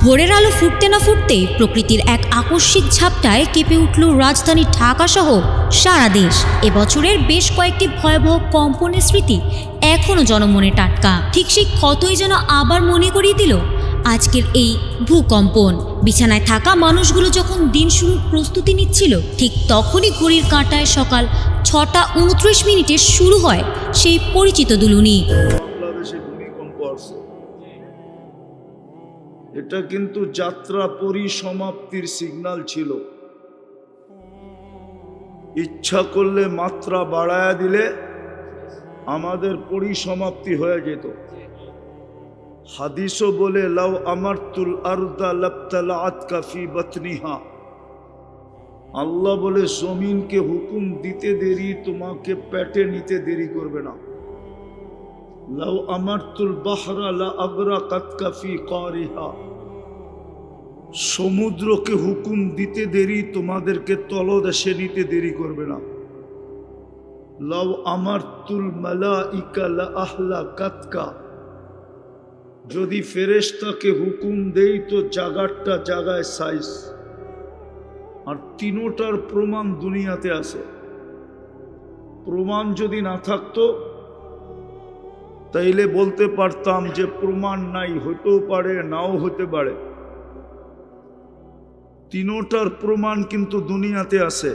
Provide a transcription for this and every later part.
ভোরের আলো ফুটতে না ফুটতেই প্রকৃতির এক আকস্মিক ঝাপটায় কেঁপে উঠল রাজধানী ঢাকাসহ সারা দেশ। এবছরের বেশ কয়েকটি ভয়াবহ কম্পনের স্মৃতি এখনও জনমনে টাটকা। ঠিক সেই ক্ষতই যেন আবার মনে করিয়ে দিল আজকের এই ভূকম্পন। বিছানায় থাকা মানুষগুলো যখন দিন শুরুর প্রস্তুতি নিচ্ছিল, ঠিক তখনই ঘড়ির কাঁটায় সকাল 6:29 শুরু হয় সেই পরিচিত দুলুনি। বাংলাদেশে ভূমিকম্প আসছে, এটা কিন্তু যাত্রা পরিসমাপ্তির সিগন্যাল ছিল। ইচ্ছা করলে মাত্রা বাড়ায়া দিলে আমাদের পরিসমাপ্তি হয়ে যেত। হাদিসও বলে, লাউ আমারতুল আরদা লাবতালাআতকা ফি বাতনিহা। আল্লাহ বলে, জমিনকে হুকুম দিতে দেরি তোমাকে পেটে নিতে দেরি করবে না। লাউ আমারতুল বাহরা লা আগরাকাতকা ফি কারিহা। সমুদ্রকে হুকুম দিতে দেরি তোমাদেরকে তলদেশে নিতে দেরি করবে না। লাউ আমারতুল মালাইকা লা আহলাকাতকা। যদি ফেরেশতাকে হুকুম দেই তো জাগারটা জাগায় সাইজ। আর তিনোটার প্রমাণ দুনিয়াতে আছে। প্রমাণ যদি না থাকতো তাইলে বলতে পারতাম যে প্রমাণ নাই, হতেও পারে নাও হতে পারে। তিনোটার প্রমাণ কিন্তু দুনিয়াতে আছে।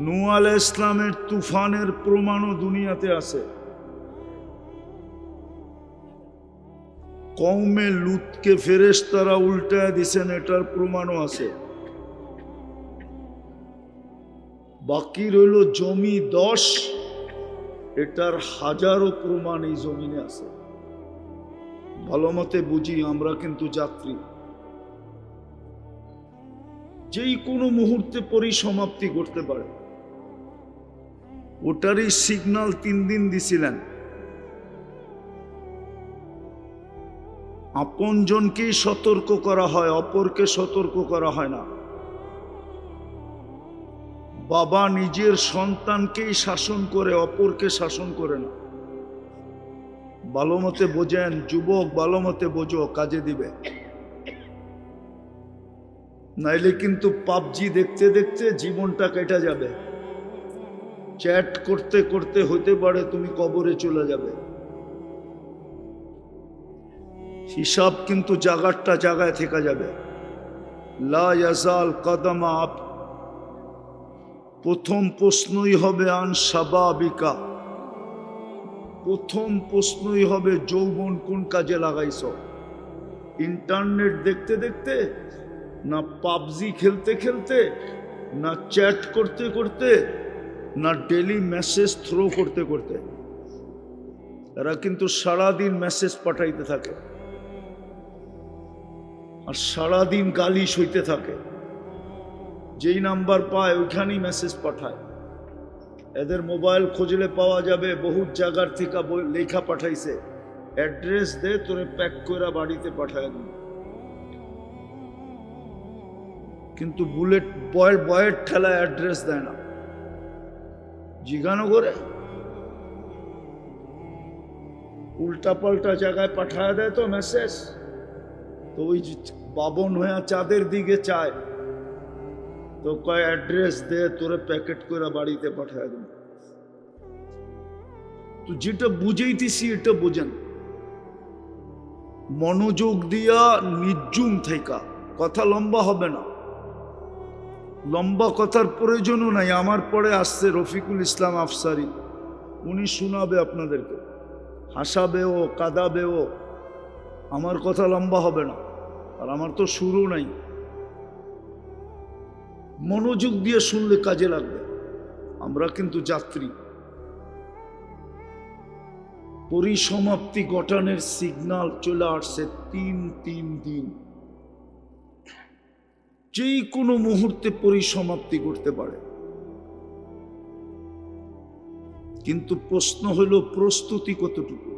নূহ আলাইহিস সালামের তুফানের প্রমাণও দুনিয়াতে আছে। কওমে লুতকে ফেরেশতারা উল্টায় দিছেন, এটার প্রমাণও আছে। বাকি রইল জমি 10, এটার হাজারো প্রমাণ এই জমিনে আছে। ভালো মতে বুঝি, আমরা কিন্তু যাত্রী। যেই কোনো মুহূর্তে পরিসমাপ্তি করতে পারে। ওটারই সিগন্যাল 3 দিন দিছিলেন। আপনজনকেই সতর্ক করা হয়, অপরকে সতর্ক করা হয় না। বাবা নিজের সন্তানকেই শাসন করে, অপরকে শাসন করে না। ভালো মতে বোঝেন যুবক, ভালো মতে বোঝো, কাজে দিবে। নাইলে কিন্তু পাবজি দেখতে দেখতে জীবনটা কেটে যাবে। চ্যাট করতে করতে হতে পারে তুমি কবরে চলে যাবে। হিসাব কিন্তু জাগারটা জায়গায় থেকে যাবে। লা ইয়াজাল কদমা আপ। প্রথম প্রশ্নই হবে আন শাবাবিকা। প্রথম প্রশ্নই হবে যৌবন কোন কাজে লাগাইছ। ইন্টারনেট দেখতে দেখতে, না পাবজি খেলতে খেলতে, না চ্যাট করতে করতে, না ডেলি মেসেজ থ্রো করতে করতে। এরা কিন্তু সারাদিন মেসেজ পাঠাইতে থাকে আর সারাদিন গালি সইতে থাকে। যেই নাম্বার পায় ওইখানেই মেসেজ পাঠায়। এদের মোবাইল খুঁজলে পাওয়া যাবে বহুত জায়গার থেকে লেখা পাঠাইছে, অ্যাড্রেস দে তোরে প্যাক করে বাড়িতে পাঠায় দিন। কিন্তু বুলেট বয়ের ঠেলায় অ্যাড্রেস দেয় না, জিজ্ঞানো করে উল্টা পাল্টা জায়গায় পাঠায় দেয় তো মেসেজ। তো ওই বাবন হয়ে চাঁদের দিকে চায়, তো কয় অ্যাড্রেস দে তোরে প্যাকেট করে বাড়িতে পাঠায় দেন। তো যেটা বুঝাইতেছি এটা বোঝেন। মনোযোগ দিয়া নির্জুম থেকে কথা, লম্বা হবে না। লম্বা কথার প্রয়োজনও নাই। আমার পরে আসছে রফিকুল ইসলাম আফসারি, উনি শোনাবে আপনাদেরকে, হাসাবেও কাঁদাবেও। আমার কথা লম্বা হবে না, আর আমার তো শুরু নাই। মনোযোগ দিয়ে শুনলে কাজে লাগবে। আমরা কিন্তু যাত্রী। পরিসমাপ্তি ঘটানোর সিগন্যাল চলে আসছে 3 দিন। যেই কোনো মুহূর্তে পরিসমাপ্তি করতে পারে। কিন্তু প্রশ্ন হলো প্রস্তুতি কতটুকু।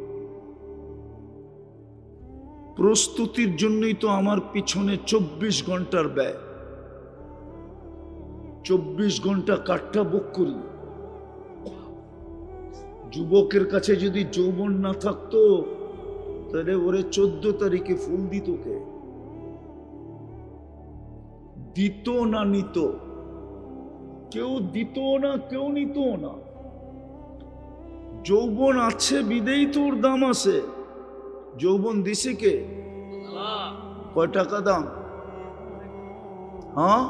প্রস্তুতির জন্যই তো আমার পিছনে 24 ঘন্টার ব্যয়। 24 ঘন্টা কাঠটা বুক করি। যুবকের কাছে যদি যৌবন না থাকতো তাহলে ওরে 14 তারিখে ফুল দিত কে? দিত না নিত? কেউ দিত না, কেউ নিত না। যৌবন আছে বিদেই তোর দাম আছে। যৌবন দিছে কে? কয় টাকা দাম? হ্যাঁ,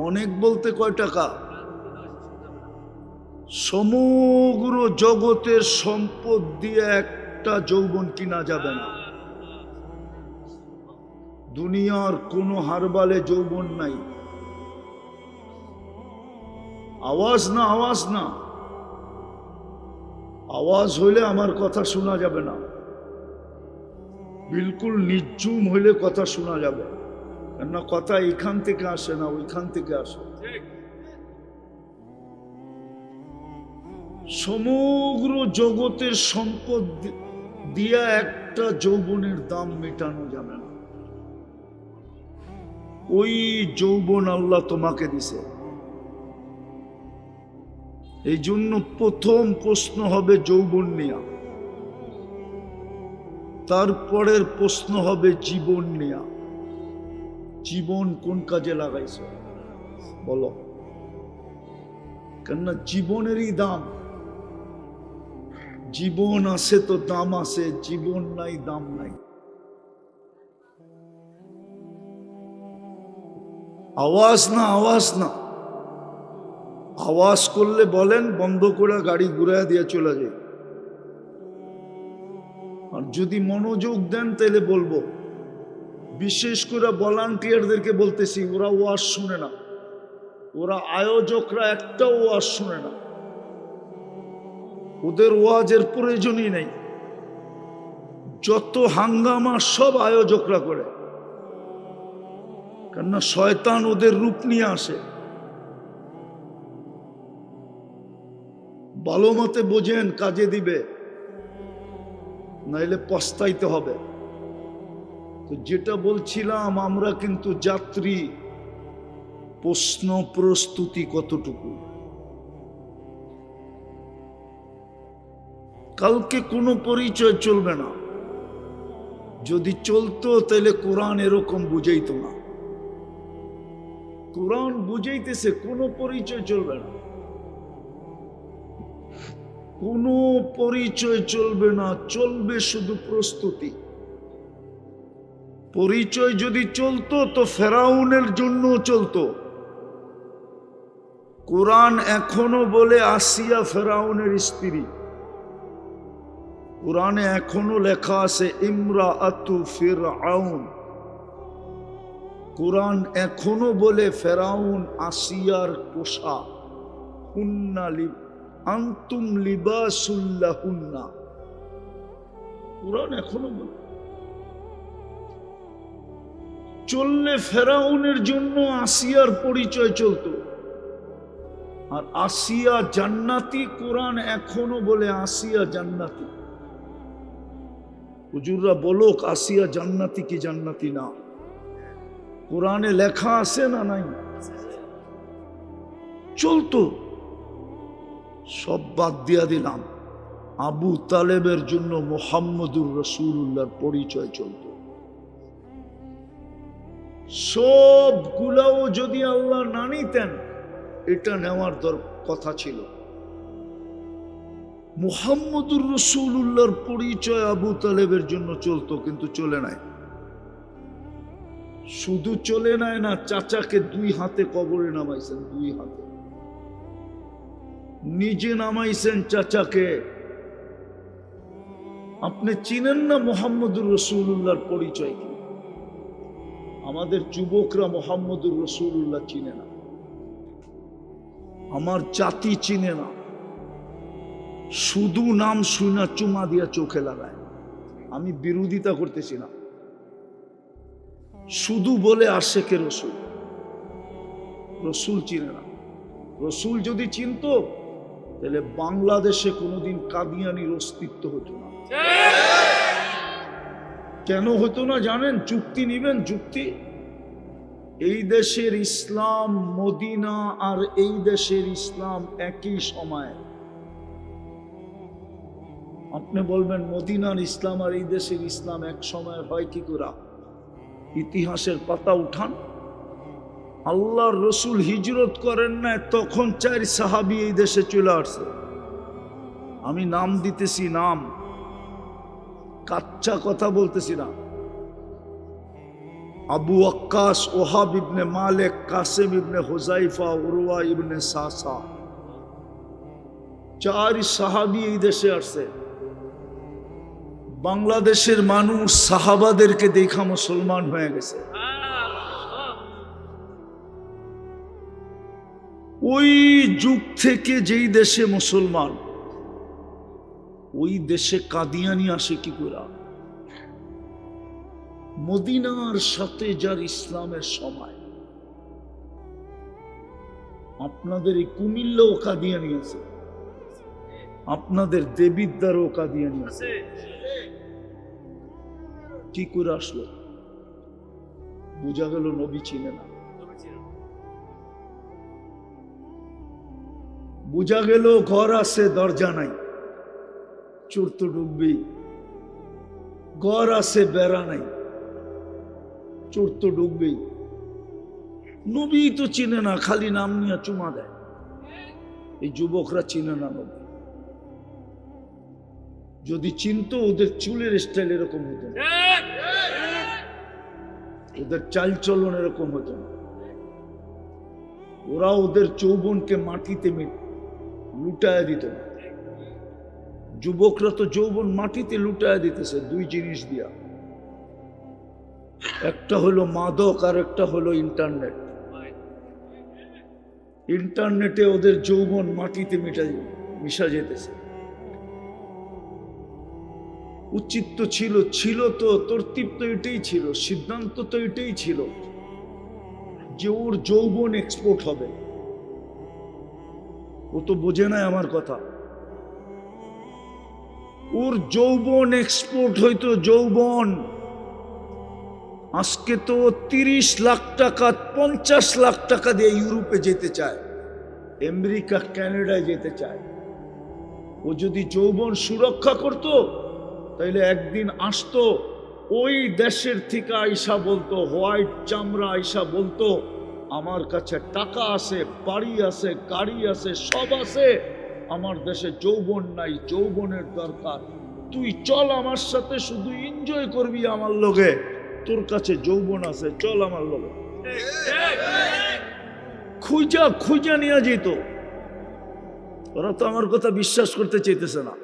অনেক বলতে কয় টাকা? সমগ্র জগতের সম্পদ দিয়ে একটা যৌবন কিনা যাবে না। দুনিয়ার কোনো হারবালে যৌবন নাই। আওয়াজ না, আওয়াজ না, আওয়াজ হইলে আমার কথা শোনা যাবে না। বিলকুল নির্জুম হইলে কথা শোনা যাবে, কেননা কথা এখান থেকে আসে না, ওইখান থেকে আসে। সমগ্র জগতের সম্পদ দিয়া একটা যৌবনের দাম মেটানো যাবে না। ওই যৌবন আল্লাহ তোমাকে দিছে। এই জন্য প্রথম প্রশ্ন হবে যৌবন নিয়া, তারপরের প্রশ্ন হবে জীবন নিয়া। জীবন কোন কাজে লাগাইছে বলো? কেননা জীবনেরই দাম। জীবন আছে তো দাম আছে, জীবন নাই দাম নাই। আওয়াজ না, আওয়াজ না। আওয়াজ করলে বলেন, বন্ধ করে গাড়ি ঘুরাইয়া দিয়ে চলে যায়। আর যদি মনোযোগ দেন তাহলে বলবো। বিশেষ করে ভলান্টিয়ারদেরকে বলতেছি, ওরা ওয়াজ শুনে না, ওরা আয়োজকরা একটাও ওয়াজ শুনে না, ওদের ওয়াজের প্রয়োজনই নেই। যত হাঙ্গামা সব আয়োজকরা করে, কেননা শয়তান ওদের রূপ নিয়ে আসে। ভালো মতে বোঝেন, কাজে দিবে, নাইলে পস্তাইতে হবে। তো যেটা বলছিলাম, আমরা কিন্তু যাত্রী। প্রশ্ন প্রস্তুতি কতটুকু? কালকে কোনো পরিচয় চলবে না। যদি চলতো তাহলে কোরআন এরকম বুঝাইতো না। কোরআন বুঝাইতেছে কোনো পরিচয় চলবে না, কোনো পরিচয় চলবে না, চলবে শুধু প্রস্তুতি। পরিচয় যদি চলতো তো ফেরাউনের জন্য চলতো। কোরআন এখনো বলে আসিয়া ফেরাউনের স্ত্রী। কোরআনে এখনো লেখা আছে ইমরাআতু ফিরআউন। কোরআন এখনো বলে ফেরাউন আসিয়ার পোশা। হুন্না আনতুম লিবাসুল্লাহুন্না। কোরআন এখনো বলে। চললে ফেরাউনের জন্য আসিয়ার পরিচয় চলতো। আর আসিয়া জান্নাতি, কোরআন এখনো বলে আসিয়া জান্নাতি। হুজুররা বলুক আসিয়া জান্নাতি কি জান্নাতি না। কোরআনে লেখা আছে না নাই? চলতো। সব বাদ দিয়া দিলাম। আবু তালেবের জন্য মুহাম্মদুর রাসূলুল্লাহর পরিচয় চলত। সবগুলাও যদি আল্লাহ না নিতেন, এটা নেওয়ার কথা ছিল। মুহাম্মদুর রাসূলুল্লাহর পরিচয় আবু তালেবের জন্য চলতো, কিন্তু চলে নাই। শুধু চলে নাই না, চাচাকে 2 হাতে কবরে নামাইছেন, 2 হাতে। নিজে নামাইছেন চাচাকে। আপনি চিনেন না মুহাম্মদুর রাসূলুল্লাহর পরিচয় কি? আমাদের যুবকরা মুহাম্মদুর রাসূলুল্লাহ চিনে না, আমার জাতি চিনে না। শুধু নাম শুনা চুমা দিয়া চোখে লাগায়। আমি বিরোধিতা করতেছি না, শুধু বলে আশেকে রসুল। রসুল চিনে না। রসুল যদি চিনত তাহলে বাংলাদেশে কোনোদিন কাদিয়ানির অস্তিত্ব হতো না। কেন হতো না জানেন? যুক্তি নিবেন, যুক্তি। এই দেশের ইসলাম মদিনা আর এই দেশের ইসলাম একই সময়। আপনি বলবেন মদিনার ইসলাম আর এই দেশের ইসলাম এক সময় হয় কি করে? ইতিহাসের পাতা উঠান। আল্লাহর রসুল হিজরত করেন না তখন 4 সাহাবী এই দেশে চলে আসছে। আমি নাম দিতেছি, নাম, কাচ্চা কথা বলতেছি না। আবু ওয়াক্কাস, ওহাব ইবনে মালিক, কাসিম ইবনে হুজাইফা, উরওয়া ইবনে সাসা, 4 সাহাবী এই দেশে আসছে। বাংলাদেশের মানুষ সাহাবাদেরকে দেখা মুসলমান হয়ে গেছে। ওই যুগ থেকে যেই দেশে মুসলমান, ওই দেশে কাদিয়ানি আসে কি করে? মদিনার সাথে যার ইসলামের সময়। আপনাদের এই কুমিল্লাও কাদিয়ানি আছে, আপনাদের দেবিদ্বারও কাদিয়ানি আছে। কি করে আসলো? বোঝা গেল নবী চিনে না। বোঝা গেল ঘর আছে দরজা নাই, চোর তো ডুববেই। ঘর আছে বেড়া নাই, চোর তো ডুববেই। নবী তো চিনে না, খালি নাম নিয়ে চুমা দেয়। এই যুবকরা চিনে না নবী। যদি চিনতো ওদের চুলের স্টাইল এরকম হতো না, ওদের চাল চলন এরকম হতো না। ওরা ওদের যৌবনকে মাটিতে লুটায় দিত না। যুবকরা তো যৌবন মাটিতে লুটায় দিতেছে 2 জিনিস দিয়া। একটা হলো মাদক আর একটা হলো ইন্টারনেট। ইন্টারনেটে ওদের যৌবন মাটিতে মিশা যেতেছে। উচিত তো ছিল তো তরতিব তো এটাই ছিল, সিদ্ধান্ত তো এটাই ছিল যে ওর যৌবন এক্সপোর্ট হবে। ও তো বোঝে না আমার কথা। ওর যৌবন এক্সপোর্ট হইতো, যৌবন। আজকে তো 30 লাখ টাকা 50 লাখ টাকা দিয়ে ইউরোপে যেতে চায়, আমেরিকা কানাডায় যেতে চায়। ও যদি যৌবন সুরক্ষা করত তাইলে একদিন আসতো, ওই দেশের থেকে আইসা বলতো, হোয়াইট চামড়া আইসা বলতো, আমার কাছে টাকা আছে, বাড়ি আছে, গাড়ি আছে, সব আছে, আমার দেশে যৌবন নাই, যৌবনের দরকার। তুই চল আমার সাথে, শুধু এনজয় করবি আমার লগে। তোর কাছে যৌবন আছে, চল আমার লগে। খুঁজা খুঁজা নিয়ে যেত। ওরা তো আমার কথা বিশ্বাস করতে চাইতেছে না।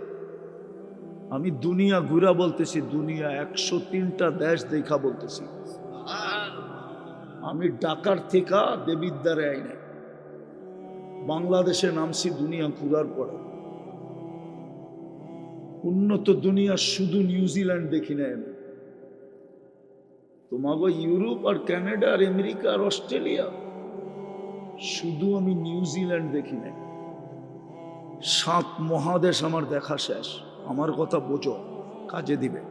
আমি দুনিয়া ঘুরা বলতেছি, দুনিয়া 103টা দেশ দেখা বলতেছি। আমি ঢাকার থেকে দেবিদ্বারে আই নাই, বাংলাদেশে নামছি দুনিয়া ঘুরার পরে। উন্নত দুনিয়া শুধু নিউজিল্যান্ড দেখি নাই আমি। তোমাকে ইউরোপ আর কানাডা আর আমেরিকা আর অস্ট্রেলিয়া, শুধু আমি নিউজিল্যান্ড দেখি নাই। 7 মহাদেশ আমার দেখা শেষ। আমার কথা বোঝো, কাজে দিবে।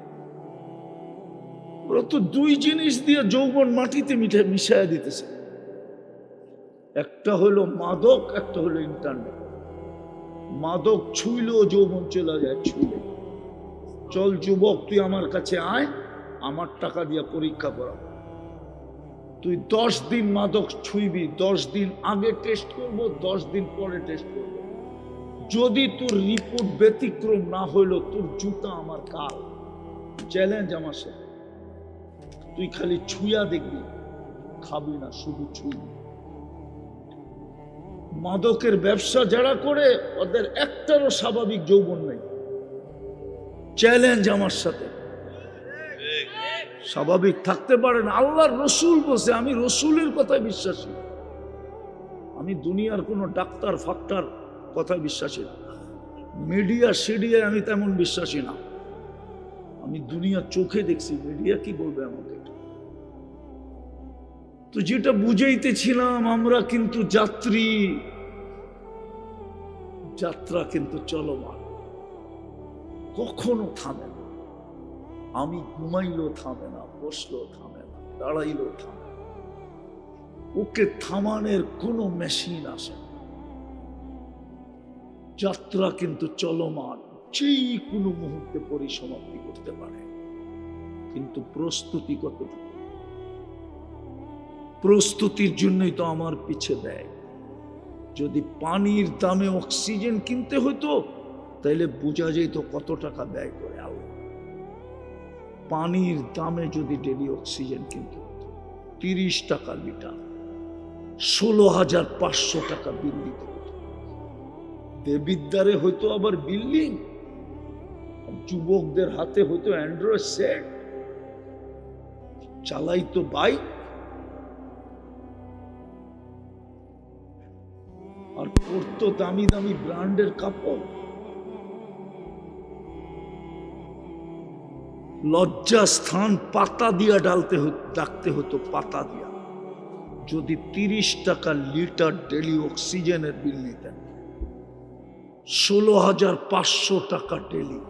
ওরা তো 2 জিনিস দিয়ে যৌবন মাটিতে মিশাইয়া দিতেছে। একটা হলো মাদক, একটা হলো ইন্টারনেট। মাদক ছুইলেও যৌবন চলে যায়, ছুইলে। চল যুবক, তুই আমার কাছে আয়, আমার টাকা দিয়ে পরীক্ষা করা। তুই 10 দিন মাদক ছুঁইবি, 10 দিন আগে টেস্ট করব, 10 দিন পরে টেস্ট করব। যদি তোর রিপোর্ট ব্যতিক্রম না হইলো, তোর জুতা আমার কাল। চ্যালেঞ্জ আমার সাথে। তুই খালি ছুঁয়া দেখবি, খাবি না, শুধু ছুঁইবি। মাদকের ব্যবসা যারা করে, ওদের একটারও স্বাভাবিক যৌবন নেই। চ্যালেঞ্জ আমার সাথে। স্বাভাবিক থাকতে পারে না। আল্লাহর রসুল বসে, আমি রসুলের কথায় বিশ্বাসী। আমি দুনিয়ার কোনো ডাক্তার ফাক্তার কথায় বিশ্বাসী না। মিডিয়া সিডিয়ায় আমি তেমন বিশ্বাসী না। আমি দুনিয়া চোখে দেখছি, মিডিয়া কি বলবে আমাকে? তো যেটা বুঝাইতেছিলাম, আমরা কিন্তু যাত্রী, যাত্রা কিন্তু চলমান, কখনো থামে না। আমি ঘুমাইলেও থামে না, বসলেও থামে না, দাঁড়াইলেও থামে না। ওকে থামানোর কোনো মেশিন আসে না। যাত্রা কিন্তু চলমান, যে কোনো মুহূর্তে পরিসমাপ্তি করতে পারে, কিন্তু প্রস্তুতি কতটুকু? প্রস্তুতির জন্যই তো আমার পিছে দেয়। যদি পানির দামে অক্সিজেন কিনতে হতো তাহলে বোঝা যেত কত টাকা ব্যয় করে আল্লাহ। পানির দামে যদি ডেলি অক্সিজেন কিনতে হতো 30 টাকা লিটার, 16,500 টাকা বিল দিতে হতো। দেবিদ্বারে হয়তো আবার বিল্ডিং, যুবকদের হাতে হয়তো অ্যান্ড্রয়েড সেট, চালাইতো বাইক, আর পরতো দামি দামি ব্র্যান্ডের কাপড়। লজ্জা স্থান পাতা দিয়া ডাকতে হতো, পাতা দিয়া। যদি 30 টাকা লিটার ডেলি অক্সিজেনের বিল নিতেন, 16,500 টাকা ডেলি।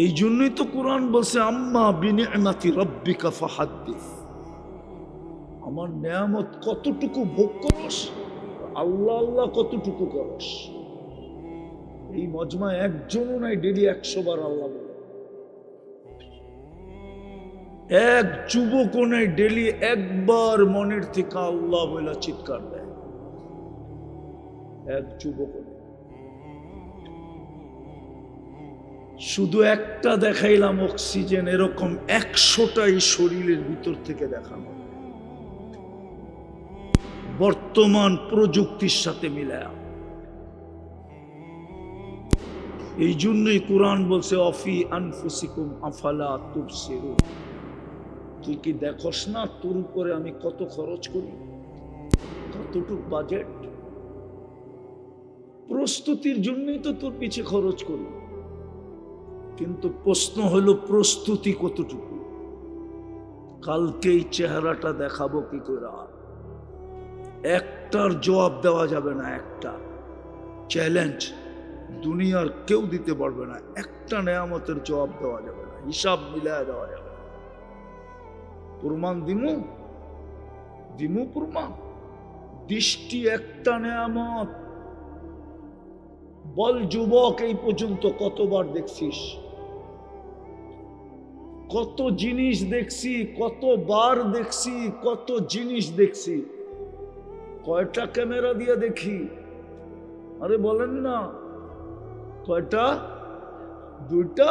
এই জন্যই তো কোরআন বলছে আম্মা বিনিআমাতি রাব্বিকা ফাহাদ্দিস। আমার নেয়ামত কতটুকু ভোগ করস, আল্লাহ আল্লাহ কতটুকু করস। এই মজমা একজনও নাই ডেলি 100 বার আল্লাহ বলে। এক যুবকও নাই ডেলি একবার মনের থেকে আল্লাহ বলে চিৎকার দেয়, এক যুবকও নেই। শুধু একটা দেখাইলাম অক্সিজেন, এরকম 100টাই শরীরের ভিতর থেকে দেখানো বর্তমান প্রযুক্তির সাথে মিলায়া। এই জন্যই কোরআন বলছে অফি আনফুসিকুম আফালা তুবসিরুন। তুই কি দেখোস না তোর উপরে আমি কত খরচ করি, কতটুক বাজেট? প্রস্তুতির জন্যই তো তোর পিছে খরচ করি, কিন্তু প্রশ্ন হলো প্রস্তুতি কতটুকু? কালকে এই চেহারাটা দেখাবো কি করে? একটার জবাব দেওয়া যাবে না, একটা চ্যালেঞ্জ দুনিয়ার কেউ দিতে পারবে না। একটা নেয়ামতের জবাব দেওয়া যাবে না, হিসাব মিলায় দেওয়া যাবে না। প্রমাণ দিমু দিমু প্রমাণ। দৃষ্টি একটা নেয়ামত। বল যুবক, এই পর্যন্ত কতবার দেখছিস? কত জিনিস দেখছি, কতবার দেখছি, কত জিনিস দেখছি। কয়টা ক্যামেরা দিয়ে দেখি? আরে বলেন না, কয়টা? 2টা।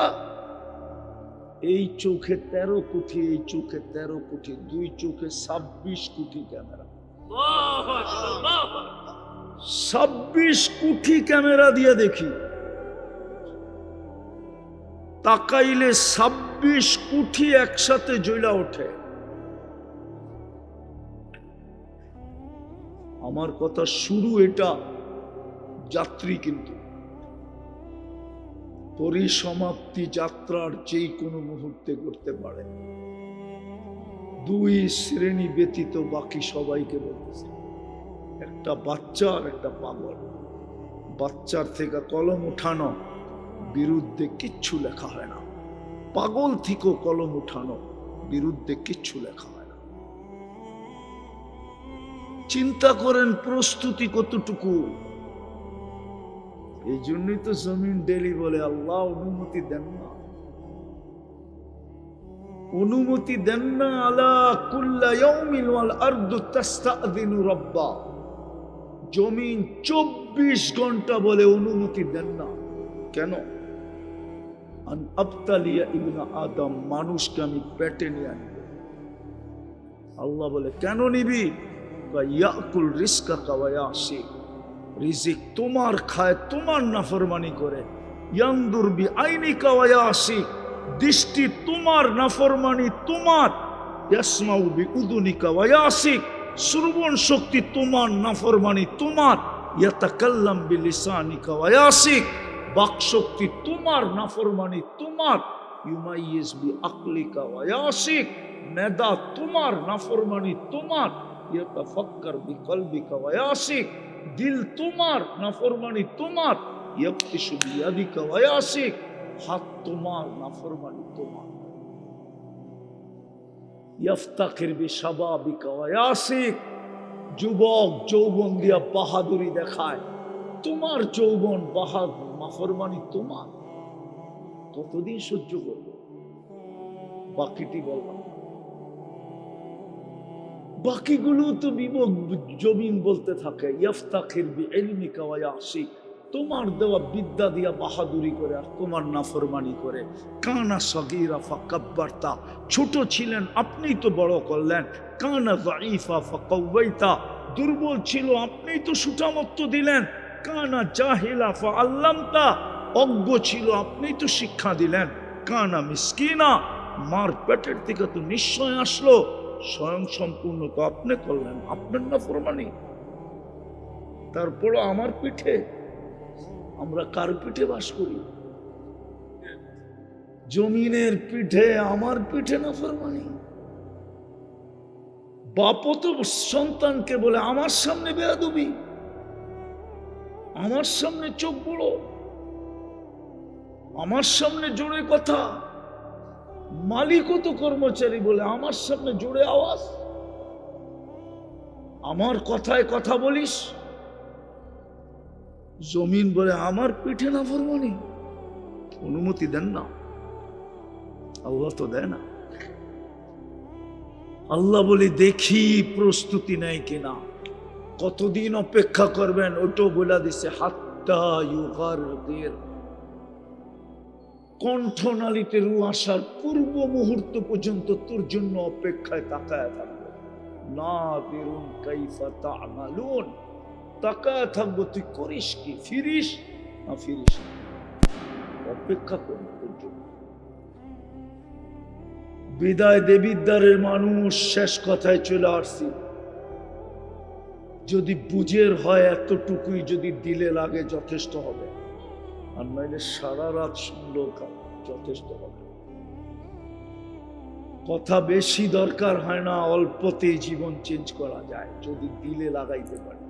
এই চোখে 13 কোটি, এই চোখে 13 কোটি, 2 চোখে 26 কোটি ক্যামেরা। 26 কোটি ক্যামেরা দিয়ে দেখি। তাকাইলে 26 কোটি একসাথে জ্বলা ওঠে। আমার কথা শুরু এটা, যাত্রী কিন্তু পরিসমাপ্তি যাত্রার যেই কোনো মুহূর্তে করতে পারে। 2 শ্রেণী ব্যতীত বাকি সবাইকে বলতেছে, একটা বাচ্চা আর একটা পাগল। বাচ্চার থেকে কলম উঠানো, বিরুদ্ধে কিচ্ছু লেখা হয় না। পাগল থেকেও কলম উঠানো, বিরুদ্ধে কিচ্ছু লেখা হয় না। চিন্তা করেন প্রস্তুতি কতটুকু। এই জন্যই তো জমিন ডেলি বলে আল্লাহ অনুমতি দেন না, অনুমতি দেন না। আলা কুল্লা ইয়াউমিন ওয়াল আরদু তাস্তাযিনু রাব্বা। জমিন 24 ঘন্টা বলে অনুমতি দেন না। কেন? আন আবতালিয়া ইবনা আদম, মানুষকে আমি পেটে নিয়ে আনব। আল্লাহ বলে কেন নিবি? ইয়াকুল রিজকাকা ওয়া ইয়াসি, রিজিক তোমার খায়, তোমার নাফরমানি করে। ইয়ানদুর বিআইনিকা ওয়া ইয়াসি, দৃষ্টি তোমার নাফরমানি তোমার। ইয়াসমাউ বিউযুনিকা ওয়া ইয়াসি, শ্রবণ শক্তি তোমার নাফরমানি তোমার। ইয়াতাকাল্লাম বিলিসানিকা ওয়া ইয়াসি, বাক শক্তি তোমার নাফরমানি তোমার। ইউমাইয়িজ বিআকলিকা ওয়া ইয়াসি, মেধা তোমার নাফরমানি তোমার। ইয়াতাফাক্কার বিকলবিকা ওয়া ইয়াসি, দিল তোমার নাফরমানি তোমার। ইয়াবতিশু বিয়াদিকা ওয়া ইয়াসি, হাত তোমার নাফরমানি তোমার। ইফতাখির বিশাবাবিকা ওয়া ইয়াসি, যুবক যৌবন দিয়া বাহাদুরি দেখায়, তোমার যৌবন বাহাদ নাফরমানি তোমার, কতদিন সহ্য করবো? বাকিটি বললাম, বাকিগুলো তো বিবেক জমিন বলতে থাকে ইয়াফতাখির বিইলমিকা ওয়া ইয়াসি, তোমার দেওয়া বিদ্যা দিয়া বাহাদুরি করে আর তোমার নাফরমানি করে। কানা সগীরা ফাকাব্বারতা, ছোট ছিলেন আপনিই তো বড় করলেন। কানা যায়ীফা ফাকাওয়াইতা, দুর্বল ছিল আপনিই তো সুঠামত্ব দিলেন। কানা জাহিলা ফাআল্লামতা, অজ্ঞ ছিল আপনিই তো শিক্ষা দিলেন। কানা মিসকিনা, মার পেটের থেকে তো নিশ্চয় আসলো, স্বয়ং সম্পূর্ণ তো আপনি করলেন, আপনার নাফরমানি। তারপর আমার পিঠে, আমরা কার পিঠে বাস করি? জমিনের পিঠে, আমার পিঠে নাফরমানি। বাপও তো সন্তানকে বলে আমার সামনে বেয়াদবি, আমার সামনে চোখ বড়, আমার সামনে জোরে কথা। মালিকও তো কর্মচারী বলে আমার সামনে জোরে আওয়াজ, আমার কথায় কথা বলিস। জমিন বলে আমার পিঠে নাফরমানি, অনুমতি দেন না, আল্লাহ তো দেয় না। আল্লাহ বলি দেখি প্রস্তুতি নেয় কিনা, কতদিন অপেক্ষা করবেন ওটাও বলে দিছে। হাত্তা ইউগারদির, কণ্ঠনালীতে রু আসার পূর্ব মুহূর্ত পর্যন্ত তোর জন্য অপেক্ষায় তাকায় থাকবে। নাযিরুন কাইফা তা'মালুন, তাকায় থাকবো তুই করিস কি, ফিরিস না ফিরিস, অপেক্ষা করবো তোর জন্য। বিদায় দেবিদ্বারের মানুষ, শেষ কথায় চলে আসছি। যদি বুঝের হয় এতটুকুই যদি দিলে লাগে যথেষ্ট হবে, আর নাইলে সারা রাত শুনলেও যথেষ্ট হবে। কথা বেশি দরকার হয় না, অল্পতেই জীবন চেঞ্জ করা যায় যদি দিলে লাগাইতে পারে।